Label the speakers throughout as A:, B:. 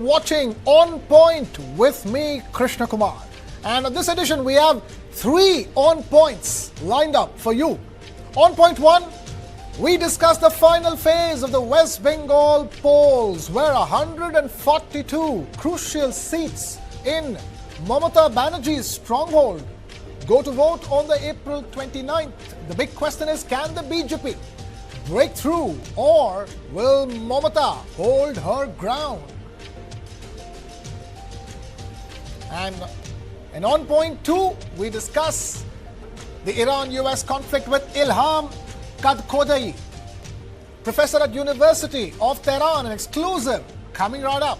A: watching On Point with me, Krishna Kumar. And on this edition, we have 3 On Points lined up for you. On Point 1, we discuss the final phase of the West Bengal polls, where 142 crucial seats in Mamata Banerjee's stronghold go to vote on the April 29th. The big question is, can the BJP break through, or will Mamata hold her ground? And On Point 2, we discuss the Iran-US conflict with Ilham Kadkhodai, professor at University of Tehran, an exclusive coming right up.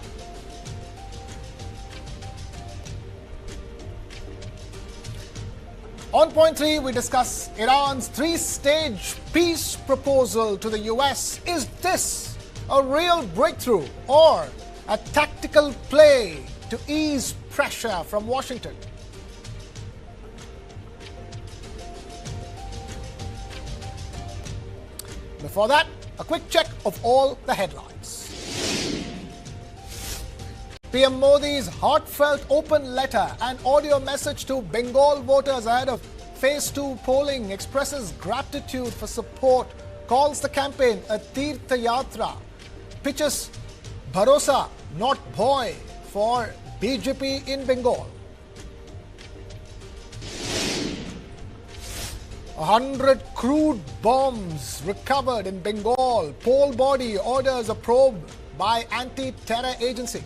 A: On Point 3, we discuss Iran's 3-stage peace proposal to the US. Is this a real breakthrough or a tactical play to ease pressure from Washington? Before that, a quick check of all the headlines. PM Modi's heartfelt open letter and audio message to Bengal voters ahead of Phase 2 polling expresses gratitude for support, calls the campaign a Tirtha Yatra, pitches Bharosa, not Bhoy, for BJP in Bengal. 100 crude bombs recovered in Bengal. Poll body orders a probe by anti-terror agency.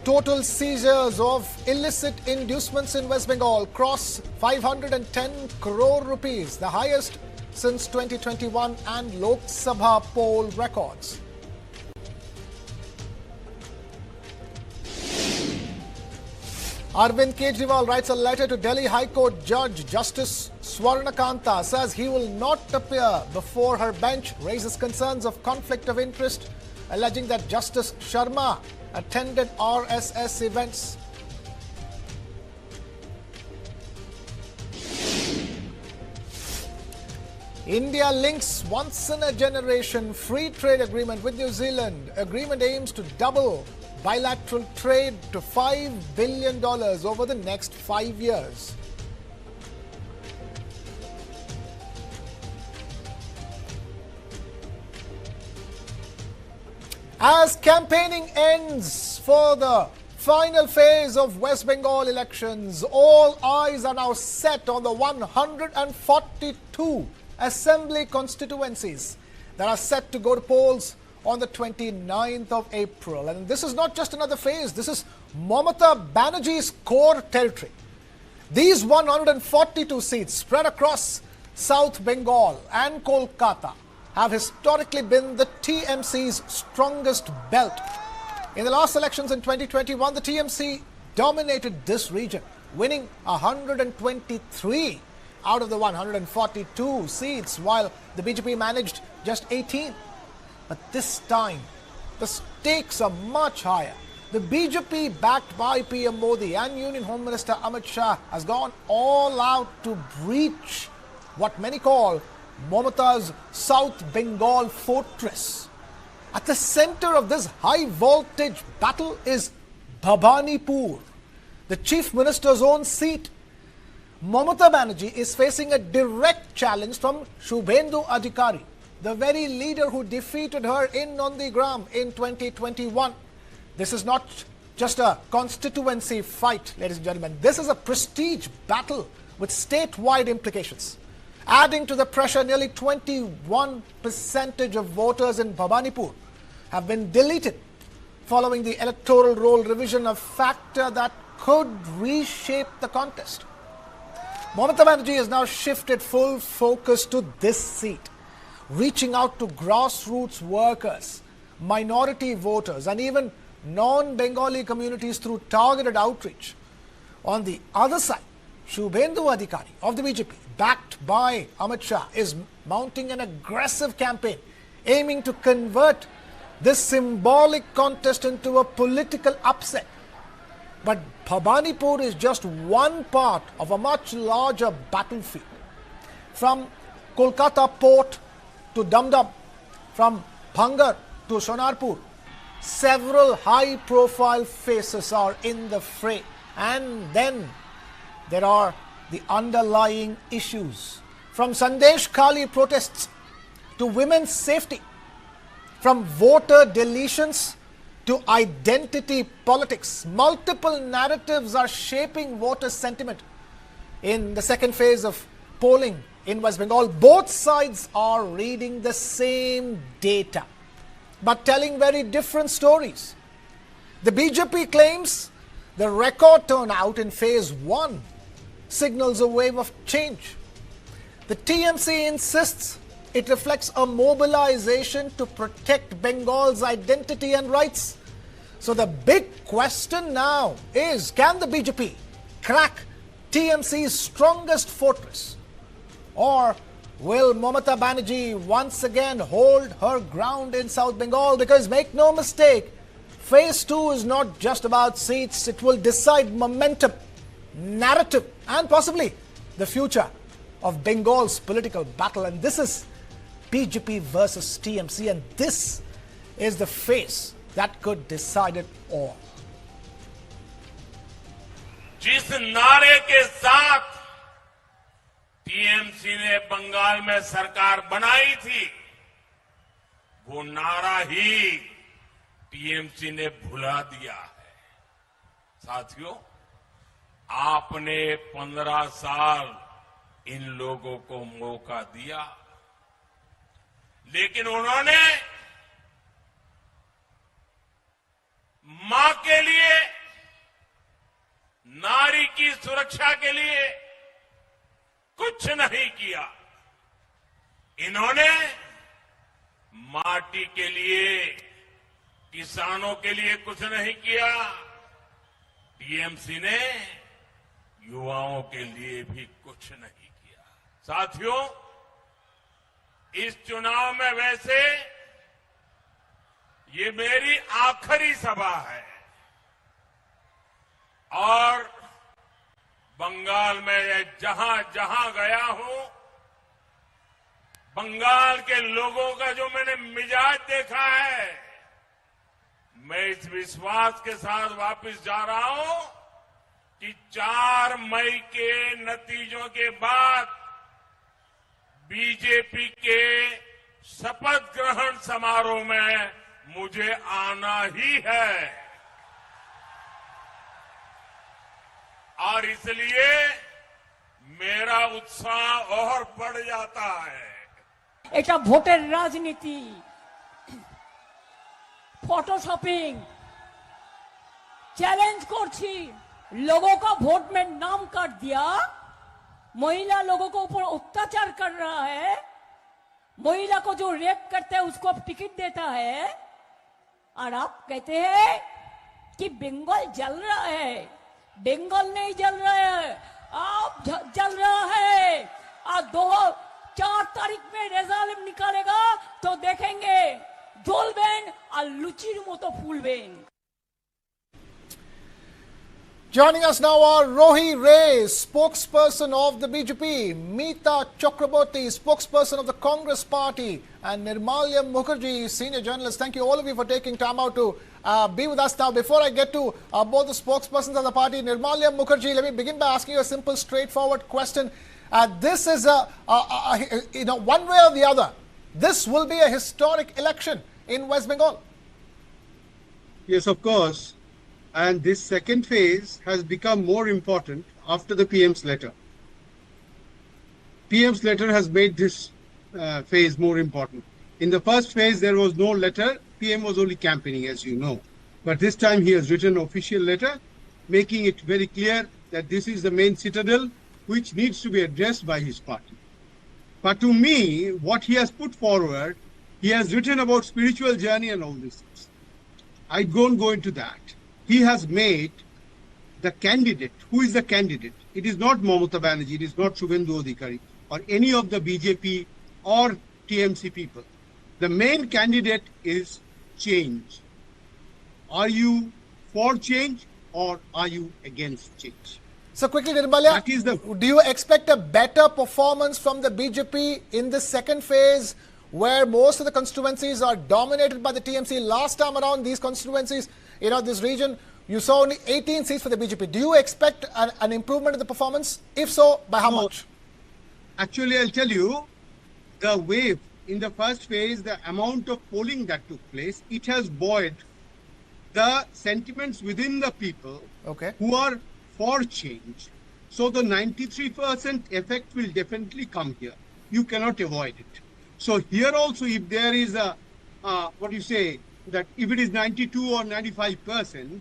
A: Total seizures of illicit inducements in West Bengal cross 510 crore rupees, the highest since 2021 and Lok Sabha poll records. Arvind Kejriwal writes a letter to Delhi High Court Judge Justice Swarnakanta, says he will not appear before her bench, raises concerns of conflict of interest, alleging that Justice Sharma attended RSS events. India links once-in-a-generation free trade agreement with New Zealand. Agreement aims to double bilateral trade to $5 billion over the next 5 years. As campaigning ends for the final phase of West Bengal elections, all eyes are now set on the 142 assembly constituencies that are set to go to polls on the 29th of April. And this is not just another phase, this is Mamata Banerjee's core territory. These 142 seats spread across South Bengal and Kolkata have historically been the TMC's strongest belt. In the last elections in 2021, the TMC dominated this region, winning 123 out of the 142 seats, while the BJP managed just 18. But this time, the stakes are much higher. The BJP, backed by PM Modi and Union Home Minister Amit Shah, has gone all out to breach what many call Mamata's South Bengal fortress. At the center of this high-voltage battle is Bhabanipur, the Chief Minister's own seat. Mamata Banerjee is facing a direct challenge from Suvendu Adhikari, the very leader who defeated her in Nandigram in 2021. This is not just a constituency fight, ladies and gentlemen. This is a prestige battle with statewide implications. Adding to the pressure, nearly 21% of voters in Bhabanipur have been deleted following the electoral roll revision, a factor that could reshape the contest. Mamata Banerjee has now shifted full focus to this seat, reaching out to grassroots workers, minority voters, and even non-Bengali communities through targeted outreach. On the other side, Suvendu Adhikari of the BJP, backed by Amit Shah, is mounting an aggressive campaign aiming to convert this symbolic contest into a political upset. But Bhabanipur is just one part of a much larger battlefield. From Kolkata port to Dum Dum, from Bhangar to Sonarpur. Several high-profile faces are in the fray. And then there are the underlying issues. From Sandesh Khali protests to women's safety, from voter deletions to identity politics, multiple narratives are shaping voter sentiment in the second phase of polling in West Bengal. Both sides are reading the same data, but telling very different stories. The BJP claims the record turnout in phase 1 signals a wave of change. The TMC insists it reflects a mobilization to protect Bengal's identity and rights. So the big question now is, can the BJP crack TMC's strongest fortress? Or will Mamata Banerjee once again hold her ground in South Bengal? Because make no mistake, phase 2 is not just about seats. It will decide momentum, narrative, and possibly the future of Bengal's political battle. And this is BJP versus TMC, and this is the phase that could decide it all.
B: जिस नारे के साथ TMC ने बंगाल में सरकार बनाई थी, वो नारा ही टीएमसी ने भुला दिया है। साथियों, आपने 15 साल इन लोगों को मौका दिया, लेकिन उन्होंने मां के लिए, नारी की सुरक्षा के लिए कुछ नहीं किया। इन्होंने माटी के लिए, किसानों के लिए कुछ नहीं किया। टीएमसी ने युवाओं के लिए भी कुछ नहीं किया। साथियों, इस चुनाव में वैसे ये मेरी आखिरी सभा है और बंगाल में जहां जहां गया हूं, बंगाल के लोगों का जो मैंने मिजाज देखा है, मैं इस विश्वास के साथ वापस जा रहा हूं कि 4 मई के नतीजों के बाद बीजेपी के शपथ ग्रहण समारोह में मुझे आना ही है। और इसलिए मेरा उत्साह और बढ़ जाता है।
C: এটা ভোটের রাজনীতি, फोटोशॉपिंग, चैलेंज করছি। लोगों का वोट में नाम काट दिया, महिला लोगों को ऊपर अत्याचार कर रहा है, महिला को जो रेप करता है उसको अब टिकट देता है, और आप कहते हैं कि बंगाल जल रहा है। बंगाल नहीं जल रहा है, आप जल रहा है। और 4 तारीख में रिजल्ट निकालेगा तो देखेंगे জ্বলবেন আর লুচির মতো ফুলবেন।
A: Joining us now are Rohi Ray, spokesperson of the BJP, Meeta Chakraborty, spokesperson of the Congress Party, and Nirmalya Mukherjee, senior journalist. Thank you all of you for taking time out to be with us now. Before I get to both the spokespersons of the party, Nirmalya Mukherjee, let me begin by asking you a simple, straightforward question. This is one way or the other, this will be a historic election in West Bengal.
D: Yes, of course. And this second phase has become more important after the PM's letter. PM's letter has made this phase more important. In the first phase, there was no letter. PM was only campaigning, as you know. But this time he has written an official letter, making it very clear that this is the main citadel which needs to be addressed by his party. But to me, what he has put forward, he has written about spiritual journey and all these things. I don't go into that. He has made the candidate. Who is the candidate? It is not Mamata Banerjee, it is not Suvendu Adhikari or any of the BJP or TMC people. The main candidate is change. Are you for change or are you against change?
A: So quickly, Nirmalya, do you expect a better performance from the BJP in the second phase? where most of the constituencies are dominated by the TMC. Last time around, these constituencies, this region, you saw only 18 seats for the BJP. Do you expect an improvement in the performance? If so, by how much?
D: Actually, I'll tell you, the wave in the first phase, the amount of polling that took place, it has buoyed the sentiments within the people who are for change. So the 93% effect will definitely come here. You cannot avoid it. So here also, if there is a, that if it is 92 or 95%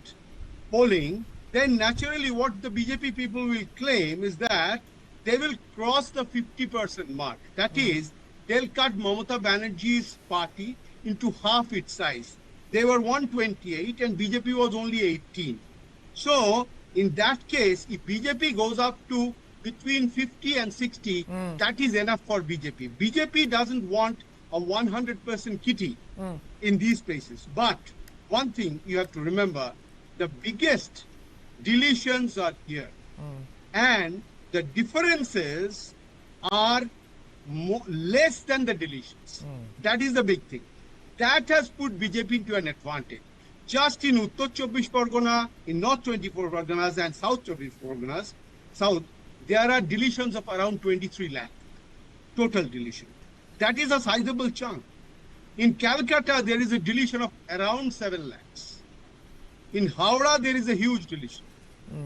D: polling, then naturally what the BJP people will claim is that they will cross the 50% mark. That is, they'll cut Mamata Banerjee's party into half its size. They were 128 and BJP was only 18. So in that case, if BJP goes up to between 50 and 60, that is enough for BJP. BJP doesn't want a 100% kitty in these places. But one thing you have to remember, the biggest deletions are here. And the differences are less than the deletions. That is the big thing. That has put BJP into an advantage. Just in Uttar Chobbish Pargana, in North 24 Parganas and South 24 Parganas, there are deletions of around 23 lakh, total deletion. That is a sizable chunk. In Calcutta, there is a deletion of around 7 lakhs. In Howrah, there is a huge deletion.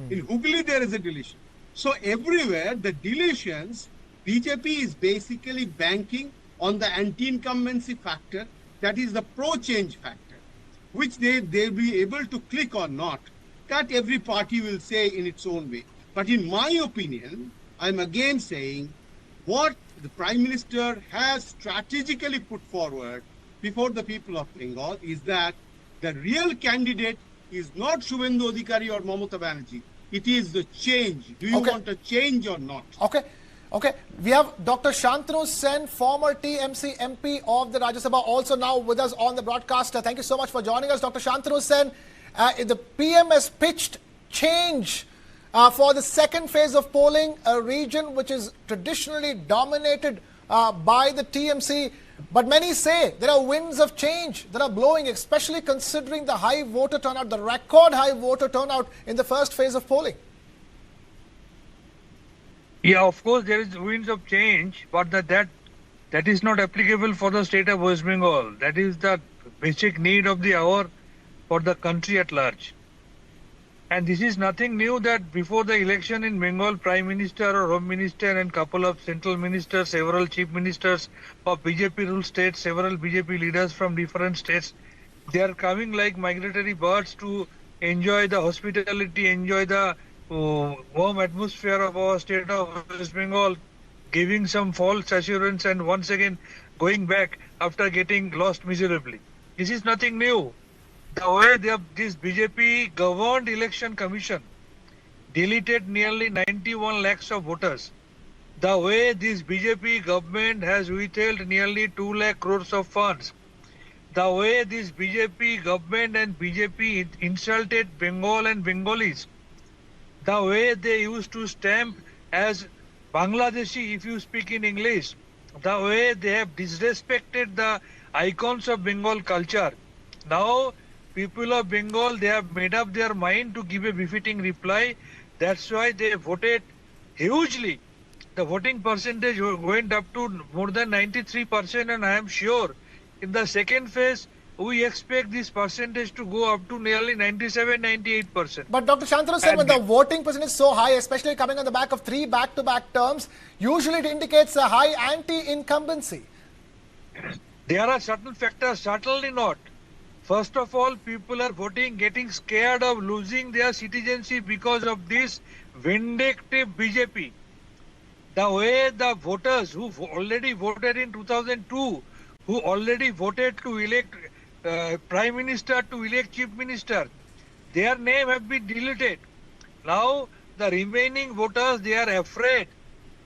D: In Hooghly, there is a deletion. So everywhere, the deletions, BJP is basically banking on the anti-incumbency factor, that is the pro-change factor, which they'll be able to click or not. That every party will say in its own way. But in my opinion, I'm again saying what the Prime Minister has strategically put forward before the people of Bengal is that the real candidate is not Suvendu Adhikari or Mamata Banerjee. It is the change. Do you want a change or not?
A: Okay. We have Dr. Shantanu Sen, former TMC MP of the Rajya Sabha, also now with us on the broadcast. Thank you so much for joining us, Dr. Shantanu Sen. The PM has pitched change for the second phase of polling, a region which is traditionally dominated by the TMC. But many say there are winds of change that are blowing, especially considering the high voter turnout, the record high voter turnout in the first phase of polling.
E: Yeah, of course, there is winds of change, but that is not applicable for the state of West Bengal. That is the basic need of the hour for the country at large. And this is nothing new that before the election in Bengal, Prime Minister or Home Minister and couple of central ministers, several chief ministers of BJP ruled states, several BJP leaders from different states, they are coming like migratory birds to enjoy the hospitality, enjoy the warm atmosphere of our state of West Bengal, giving some false assurance and once again going back after getting lost miserably. This is nothing new. The way this BJP governed election commission deleted nearly 91 lakhs of voters. The way this BJP government has withheld nearly 2 lakh crores of funds. The way this BJP government and BJP insulted Bengal and Bengalis. The way they used to stamp as Bangladeshi if you speak in English. The way they have disrespected the icons of Bengal culture. Now, people of Bengal, they have made up their mind to give a befitting reply. That's why they voted hugely. The voting percentage went up to more than 93%, and I am sure in the second phase, we expect this percentage to go up to nearly 97-98%.
A: But Dr. Shantanu said when the voting percentage is so high, especially coming on the back of 3 back-to-back terms, usually it indicates a high anti-incumbency.
E: There are certain factors, certainly not. First of all, people are voting, getting scared of losing their citizenship because of this vindictive BJP. The way the voters who already voted in 2002, who already voted to elect Prime Minister, to elect Chief Minister, their name have been deleted. Now, the remaining voters, they are afraid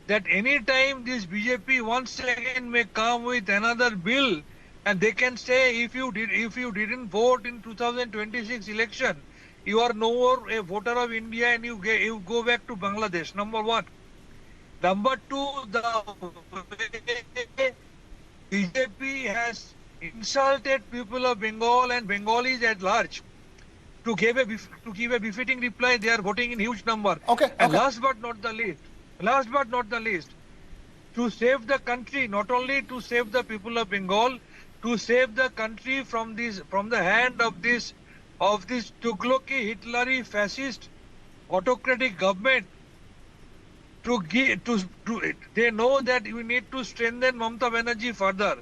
E: that any time this BJP once again may come with another bill, and they can say if you didn't vote in 2026 election, you are no more a voter of India and you go back to Bangladesh. Number one. Number two, the way BJP has insulted people of Bengal and Bengalis at large. To give a befitting reply, they are voting in huge number.
A: Okay.
E: And last but not the least, to save the country, not only to save the people of Bengal, to save the country from the hand of this Tughlaqi, Hitleri, fascist, autocratic government. They know that we need to strengthen Mamata Banerjee further.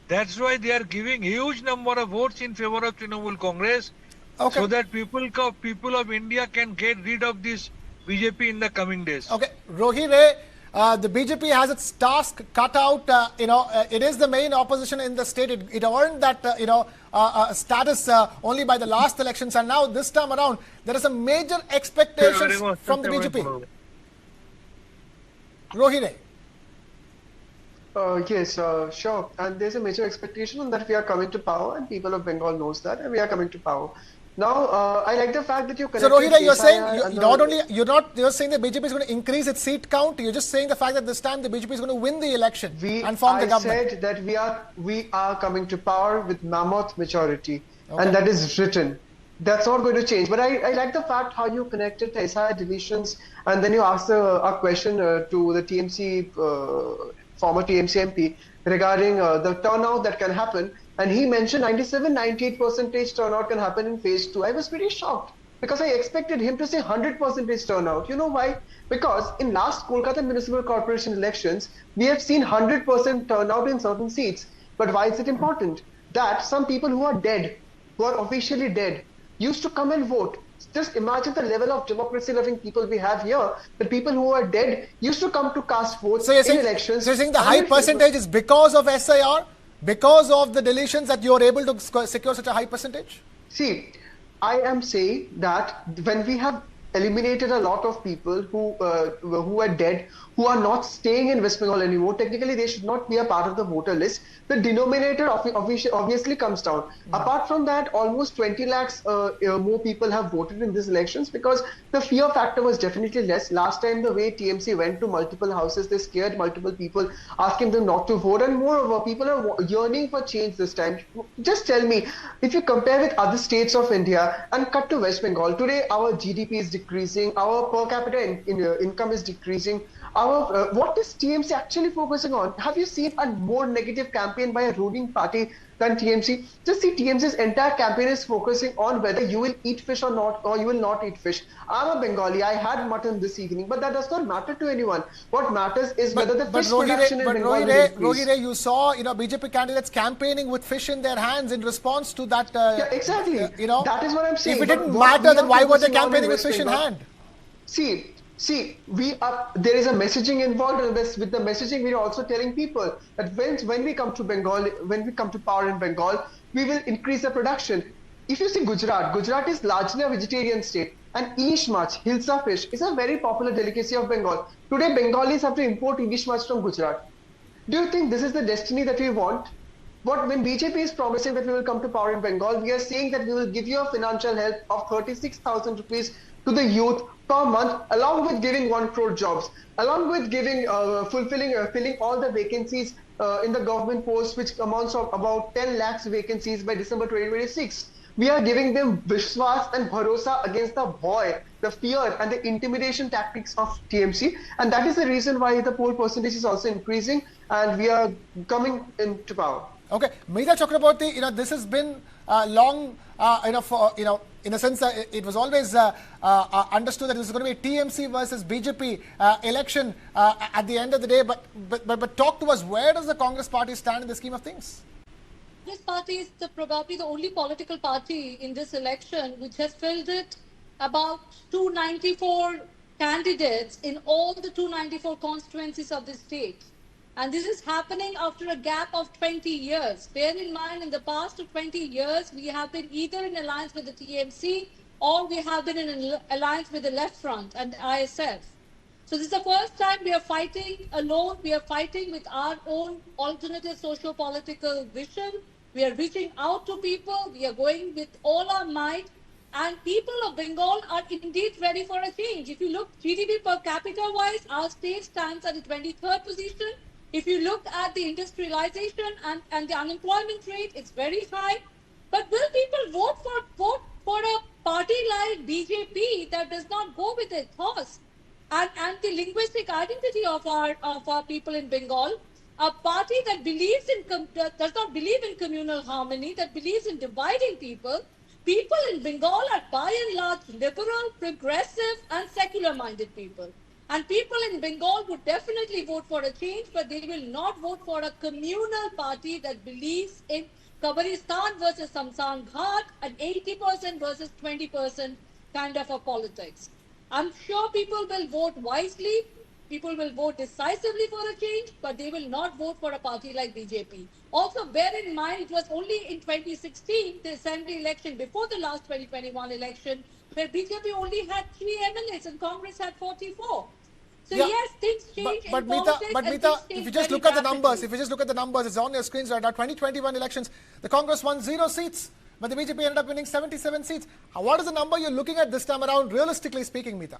E: That's why they are giving huge number of votes in favor of Trinamool Congress, so that people of India can get rid of this BJP in the coming days.
A: Okay, Rohire, the BJP has its task cut out. It is the main opposition in the state. It earned that status only by the last elections, and now this time around there is a major expectations from the BJP. Rohire.
F: Yes, sure. And there's a major expectation that we are coming to power, and people of Bengal knows that, and we are coming to power. Now, I like the fact that you connected.
A: So, Rohira, you're saying you're saying that BJP is going to increase its seat count. You're just saying the fact that this time the BJP is going to win the election and form the government.
F: I said that we are coming to power with mammoth majority, and that is written. That's not going to change. But I like the fact how you connected the SI deletions, and then you asked a question to the TMC former TMC MP regarding the turnout that can happen. And he mentioned 97-98% turnout can happen in phase 2. I was pretty shocked because I expected him to say 100% turnout. You know why? Because in last Kolkata Municipal Corporation elections, we have seen 100% turnout in certain seats. But why is it important? That some people who are dead, who are officially dead, used to come and vote. Just imagine the level of democracy-loving people we have here. The people who are dead used to come to cast votes in elections.
A: So you're saying the high percentage is because of SIR? Because of the deletions that you are able to secure such a high percentage?
F: See, I am saying that when we have eliminated a lot of people who are dead, who are not staying in West Bengal anymore, technically they should not be a part of the voter list. The denominator obviously comes down. Apart from that, almost 20 lakhs more people have voted in these elections because the fear factor was definitely less. Last time, the way TMC went to multiple houses, they scared multiple people, asking them not to vote. And moreover, people are yearning for change this time. Just tell me, if you compare with other states of India and cut to West Bengal, today our GDP is decreasing, our per capita income is decreasing. What is TMC actually focusing on? Have you seen a more negative campaign by a ruling party than TMC? Just see, TMC's entire campaign is focusing on whether you will eat fish or not, or you will not eat fish. I'm a Bengali. I had mutton this evening, but that does not matter to anyone. What matters is whether the fish production in Bengal will increase.
A: Rohire, you saw, BJP candidates campaigning with fish in their hands in response to that.
F: Yeah, exactly. That is what I'm saying.
A: If it didn't matter, then why were they campaigning with fish in hand?
F: See, there is a messaging involved, and with the messaging, we are also telling people that when we come to Bengal, when we come to power in Bengal, we will increase the production. If you see Gujarat is largely a vegetarian state, and Ilish Mach, Hilsa fish, is a very popular delicacy of Bengal. Today, Bengalis have to import Ilish Mach from Gujarat. Do you think this is the destiny that we want? When BJP is promising that we will come to power in Bengal, we are saying that we will give you a financial help of 36,000 rupees to the youth per month, along with giving 1 crore jobs, along with giving, filling all the vacancies in the government posts, which amounts of about 10 lakhs vacancies by December 2026. We are giving them Vishwas and Bharosa against the fear and the intimidation tactics of TMC. And that is the reason why the poll percentage is also increasing and we are coming into power.
A: Okay, Meeta Chakraborty, this has been long, in a sense, it was always understood that this is going to be a TMC versus BJP election at the end of the day. But talk to us, where does the Congress party stand in the scheme of things?
G: Congress party is probably the only political party in this election which has fielded about 294 candidates in all the 294 constituencies of the state. And this is happening after a gap of 20 years. Bear in mind, in the past 20 years, we have been either in alliance with the TMC or we have been in an alliance with the Left Front and ISF. So this is the first time we are fighting alone. We are fighting with our own alternative socio-political vision. We are reaching out to people. We are going with all our might. And people of Bengal are indeed ready for a change. If you look GDP per capita wise, our state stands at the 23rd position. If you look at the industrialization and the unemployment rate, it's very high. But will people vote for a party like BJP that does not go with their thoughts and the linguistic identity of our people in Bengal? A party that does not believe in communal harmony, that believes in dividing people. People in Bengal are by and large liberal, progressive, and secular-minded people. And people in Bengal would definitely vote for a change, but they will not vote for a communal party that believes in Kabristan versus Samsan Ghat, an 80% versus 20% kind of a politics. I'm sure people will vote wisely. People will vote decisively for a change, but they will not vote for a party like BJP. Also, bear in mind, it was only in 2016, the assembly election, before the last 2021 election, where BJP only had 3 MLAs and Congress had 44. So
A: Yeah.
G: yes, things change
A: But
G: in
A: Meeta,
G: politics.
A: but
G: and
A: Meeta,
G: things change
A: if you just
G: very
A: look at the numbers,
G: rapidly.
A: if you just look at the numbers, it's on your screens right now. 2021 elections, the Congress won 0 seats, but the BJP ended up winning 77 seats. What is the number you're looking at this time around, realistically speaking, Meeta?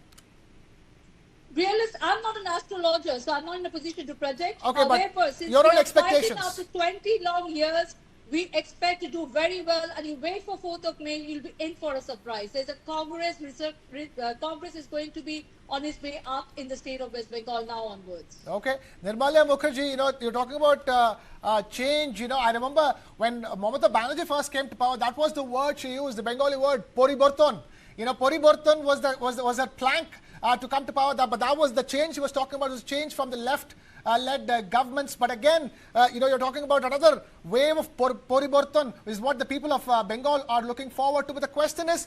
G: I'm not an astrologer, so I'm not in a position to predict.
A: Okay, but
G: however, since
A: your
G: we
A: own
G: are
A: expectations.
G: fighting after 20 long years, we expect to do very well, and you wait for 4th of May, you'll be in for a surprise. There's a Congress is going to be on its way up in the state of West Bengal now onwards.
A: Okay. Nirmalya Mukherjee, you're talking about change. I remember when Mamata Banerjee first came to power, that was the word she used, the Bengali word, poriborton. Poriborton was that plank to come to power, but that was the change she was talking about, was change from the left-led governments. But again, you're talking about another wave of poriborton, is what the people of Bengal are looking forward to. But the question is,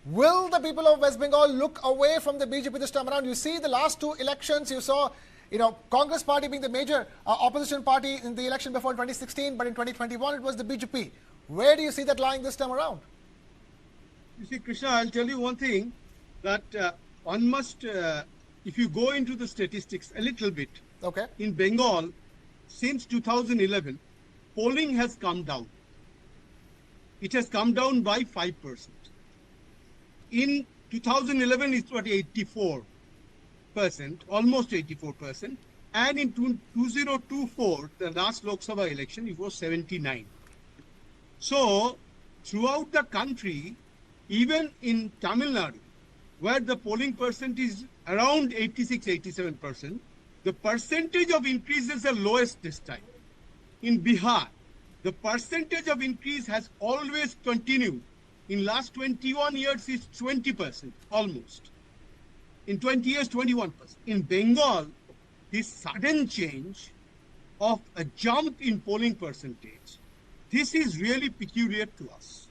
A: will the people of West Bengal look away from the BJP this time around? You see the last 2 elections, you saw Congress party being the major opposition party in the election before 2016, but in 2021 it was the BJP. Where do you see that lying this time around?
D: You see, Krishna, I'll tell you one thing, that one must, if you go into the statistics a little bit,
A: Okay.
D: in Bengal, since 2011, polling has come down. It has come down by 5%. In 2011, it was 84%, almost 84%. And in 2024, the last Lok Sabha election, it was 79. So, throughout the country, even in Tamil Nadu, where the polling percent is around 86-87%, the percentage of increase is the lowest this time. In Bihar, the percentage of increase has always continued. In last 21 years, it's 20%, almost. In 20 years, 21%. In Bengal, this sudden change of a jump in polling percentage, this is really peculiar to us.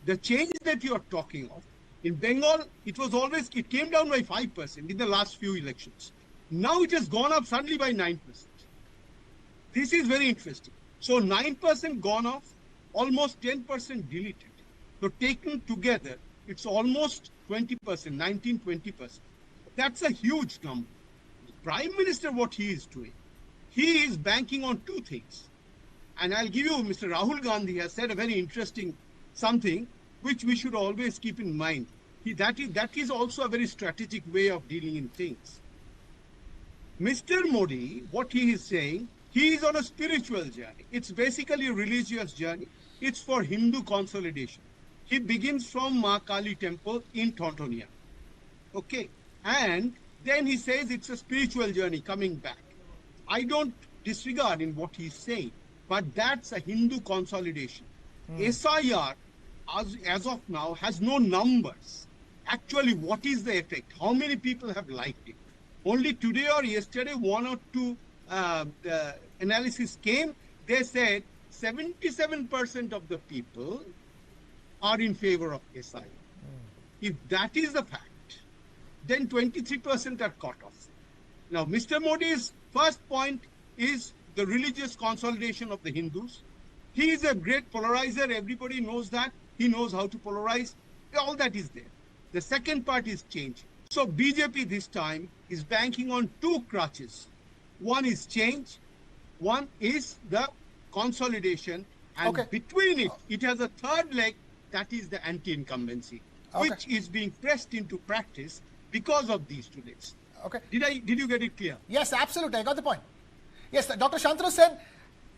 D: The change that you are talking of, in Bengal, it came down by 5% in the last few elections. Now it has gone up suddenly by 9%. This is very interesting. So 9% gone off, almost 10% deleted. So taken together, it's almost 20%, 19-20%. That's a huge number. The Prime Minister, what he is doing, he is banking on 2 things. And I'll give you, Mr. Rahul Gandhi has said a very interesting something which we should always keep in mind. That is also a very strategic way of dealing in things. Mr. Modi, what he is saying, he is on a spiritual journey. It's basically a religious journey. It's for Hindu consolidation. He begins from Ma Kali temple in Tontonia. Okay. And then he says it's a spiritual journey coming back. I don't disregard in what he's saying, but that's a Hindu consolidation. SIR, as of now, has no numbers. Actually, what is the effect? How many people have liked it? Only today or yesterday, 1 or 2 analysis came. They said 77% of the people are in favor of SIR. If that is the fact, then 23% are cut off. Now, Mr. Modi's first point is the religious consolidation of the Hindus. He is a great polarizer. Everybody knows that. He knows how to polarize. All that is there. The second part is change. So BJP this time is banking on 2 crutches. One is change. One is the consolidation. And between it, it has a third leg, that is the anti-incumbency, which is being pressed into practice because of these 2 legs.
A: Okay.
D: Did you get it clear?
A: Yes, absolutely. I got the point. Yes, Dr. Shantanu Sen,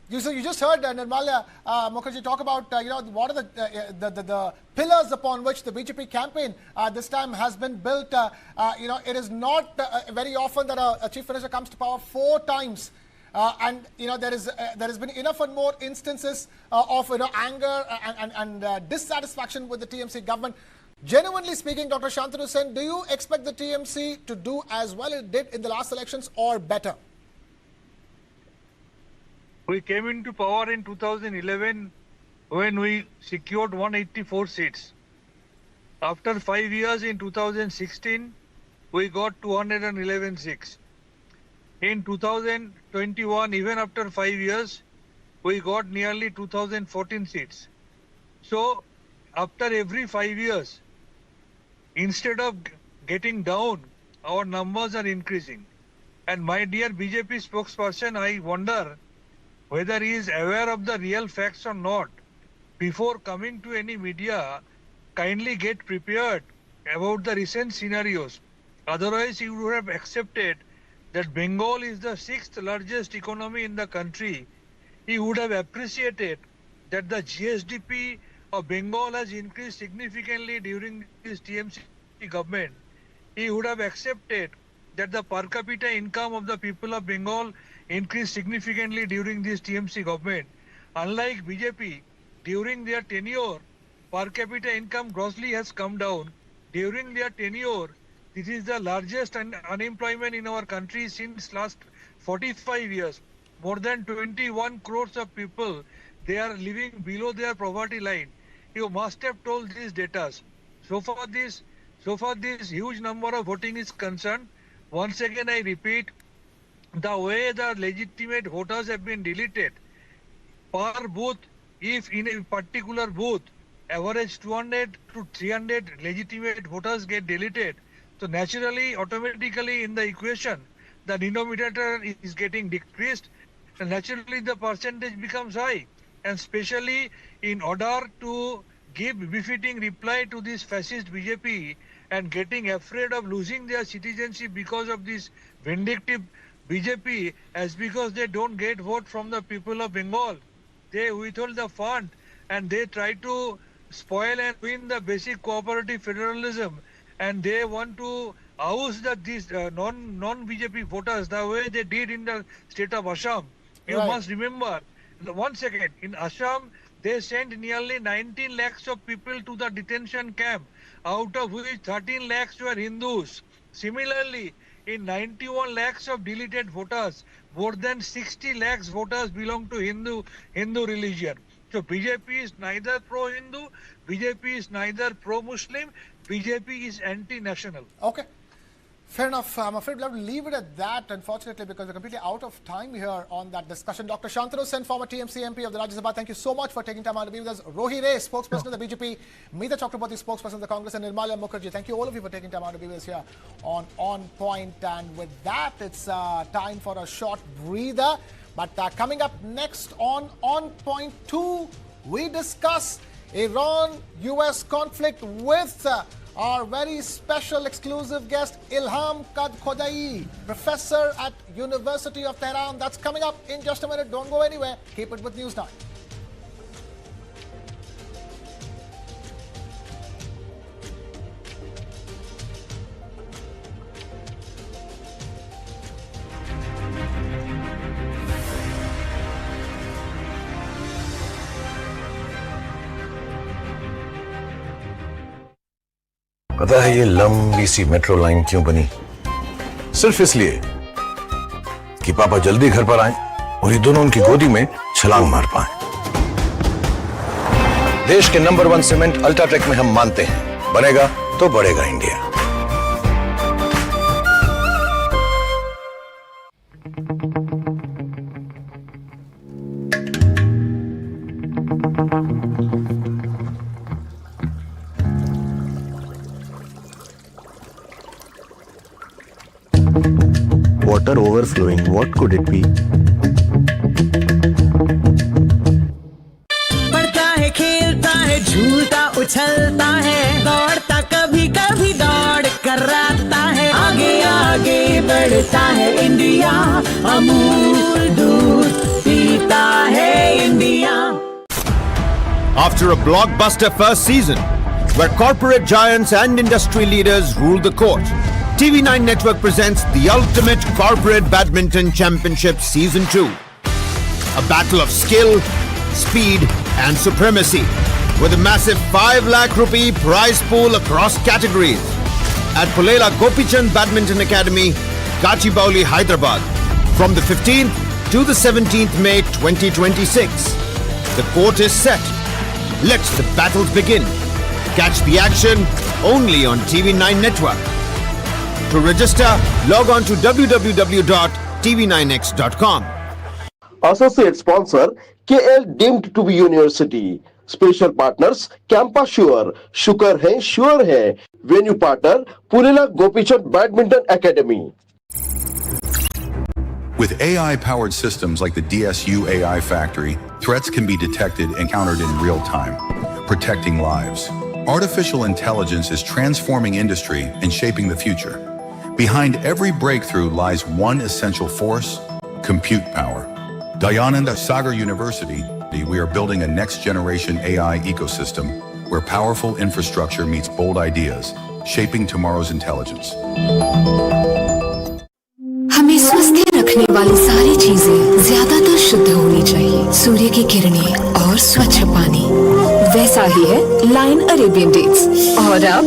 A: you just heard Nirmala Mukherjee talk about what are the pillars upon which the BJP campaign this time has been built. It is not very often that a chief minister comes to power 4 times. And there has been enough and more instances of anger and dissatisfaction with the TMC government. Genuinely speaking, Dr. Shantanu Sen, do you expect the TMC to do as well as it did in the last elections or better?
E: We came into power in 2011 when we secured 184 seats. After 5 years in 2016, we got 211 seats. In 2021, even after 5 years, we got nearly 2014 seats. So after every 5 years, instead of getting down, our numbers are increasing. And my dear BJP spokesperson, I wonder whether he is aware of the real facts or not. Before coming to any media, kindly get prepared about the recent scenarios. Otherwise, he would have accepted that Bengal is the 6th largest economy in the country. He would have appreciated that the GSDP of Bengal has increased significantly during this TMC government. He would have accepted that the per capita income of the people of Bengal increased significantly during this TMC government. Unlike BJP, during their tenure, per capita income grossly has come down. During their tenure, this is the largest unemployment in our country since last 45 years. More than 21 crores of people, they are living below their poverty line. You must have told these data. So far this huge number of voting is concerned. Once again, I repeat, the way the legitimate voters have been deleted per booth, if in a particular booth, average 200 to 300 legitimate voters get deleted, so naturally, automatically in the equation, the denominator is getting decreased, and naturally the percentage becomes high. And especially in order to give befitting reply to this fascist BJP and getting afraid of losing their citizenship because of this vindictive BJP, as because they don't get vote from the people of Bengal, they withhold the fund and they try to spoil and win the basic cooperative federalism, and they want to oust these non-BJP voters the way they did in the state of Assam. You must remember, 1 second, in Assam, they sent nearly 19 lakhs of people to the detention camp, out of which 13 lakhs were Hindus. Similarly, in 91 lakhs of deleted voters, more than 60 lakhs voters belong to Hindu religion. So BJP is neither pro-Hindu, BJP is neither pro-Muslim, BJP is anti-national.
A: Okay. Fair enough. I'm afraid we'll have to leave it at that, unfortunately, because we're completely out of time here on that discussion. Dr. Shantanu Sen, former TMC MP of the Rajya Sabha, thank you so much for taking time out to be with us. Rohi Ray, spokesperson of the BJP, Meeta Chakraborty, spokesperson of the Congress, and Nirmala Mukherjee. Thank you all of you for taking time out to be with us here on Point. And with that, it's time for a short breather. But coming up next on Point 2, we discuss Iran-US conflict with our very special exclusive guest, Ilham Kadkhodai, professor at University of Tehran. That's coming up in just a minute. Don't go anywhere. Keep it with News 9.
H: पता है ये लंबी सी metro line क्यों बनी? सिर्फ इसलिए कि पापा जल्दी घर पर आए और ये दोनों उनकी गोदी में छलांग मार पाए। देश के नंबर 1 सीमेंट अल्ट्राटेक में हम मानते हैं, बनेगा तो बढ़ेगा India.
I: Water overflowing, what could it be?
J: पढ़ता है, खेलता है, झूलता उछलता है, दौड़ता कभी कभी दौड़ कर आता है, आगे आगे बढ़ता है इंडिया, अमूल दूध पीता है India.
K: After a blockbuster first season, where corporate giants and industry leaders rule the court, TV9 Network presents the ultimate corporate badminton championship season 2. A battle of skill, speed and supremacy, with a massive 5 lakh rupee prize pool across categories at Pulela Gopichand Badminton Academy, Gachibowli, Hyderabad, from the 15th to the 17th May 2026. The court is set. Let the battles begin. Catch the action only on TV9 Network. To register, log on to www.tv9x.com.
L: Associate sponsor KL deemed to be university. Special partners Campa Sure, Shukar hai, Sure hai. Venue partner Pulela Gopichand Badminton Academy.
M: With AI-powered systems like the DSU AI Factory, threats can be detected and countered in real time, protecting lives. Artificial intelligence is transforming industry and shaping the future. Behind every breakthrough lies one essential force: compute power. Dayananda Sagar University, we are building a next-generation AI ecosystem where powerful infrastructure meets bold ideas, shaping tomorrow's intelligence.
N: हमें स्वस्थ रखने वाली सारी चीजें ज्यादातर शुद्ध होनी चाहिए। सूर्य की किरणें और स्वच्छ पानी, वैसा ही है लाइन अरेबियन डेट्स। और अब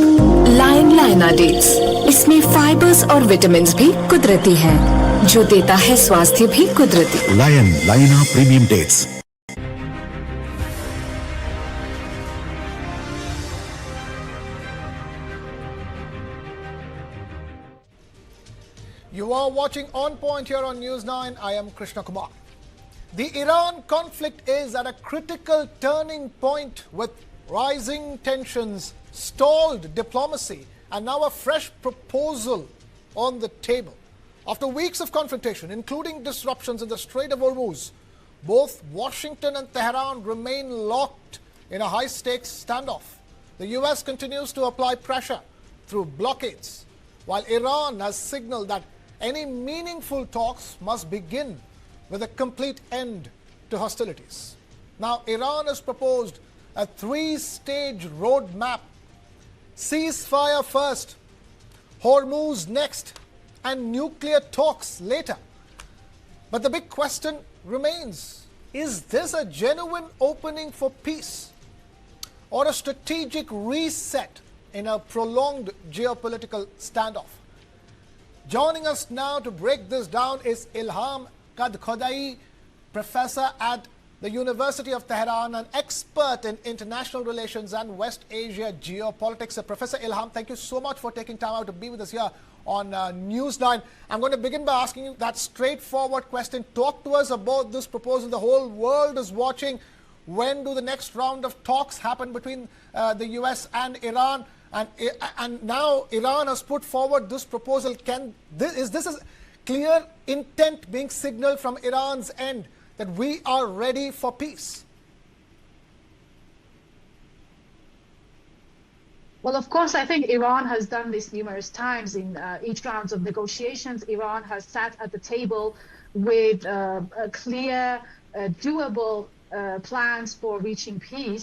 N: लाइन लाइना डेट्स, इसमें फाइबर्स और विटामिन्स भी कुदरती हैं, जो देता है स्वास्थ्य भी कुदरती।
H: लायन लाइना premium dates.
A: You are watching On Point here on News 9. I am Krishna Kumar. The Iran conflict is at a critical turning point with rising tensions, stalled diplomacy, and now a fresh proposal on the table. After weeks of confrontation, including disruptions in the Strait of Hormuz, both Washington and Tehran remain locked in a high-stakes standoff. The US continues to apply pressure through blockades, while Iran has signaled that any meaningful talks must begin with a complete end to hostilities. Now, Iran has proposed a 3-stage roadmap: ceasefire first, Hormuz next, and nuclear talks later. But the big question remains: is this a genuine opening for peace, or a strategic reset in a prolonged geopolitical standoff? Joining us now to break this down is Ilham Kadkhodai, professor at the University of Tehran, an expert in international relations and West Asia geopolitics. Professor Ilham, thank you so much for taking time out to be with us here on News 9. I'm going to begin by asking you that straightforward question. Talk to us about this proposal. The whole world is watching. When do the next round of talks happen between the US and Iran? And now Iran has put forward this proposal. Is this a clear intent being signaled from Iran's end that we are ready for peace?
O: Well, of course, I think Iran has done this numerous times in each round of negotiations. Iran has sat at the table with clear, doable plans for reaching peace.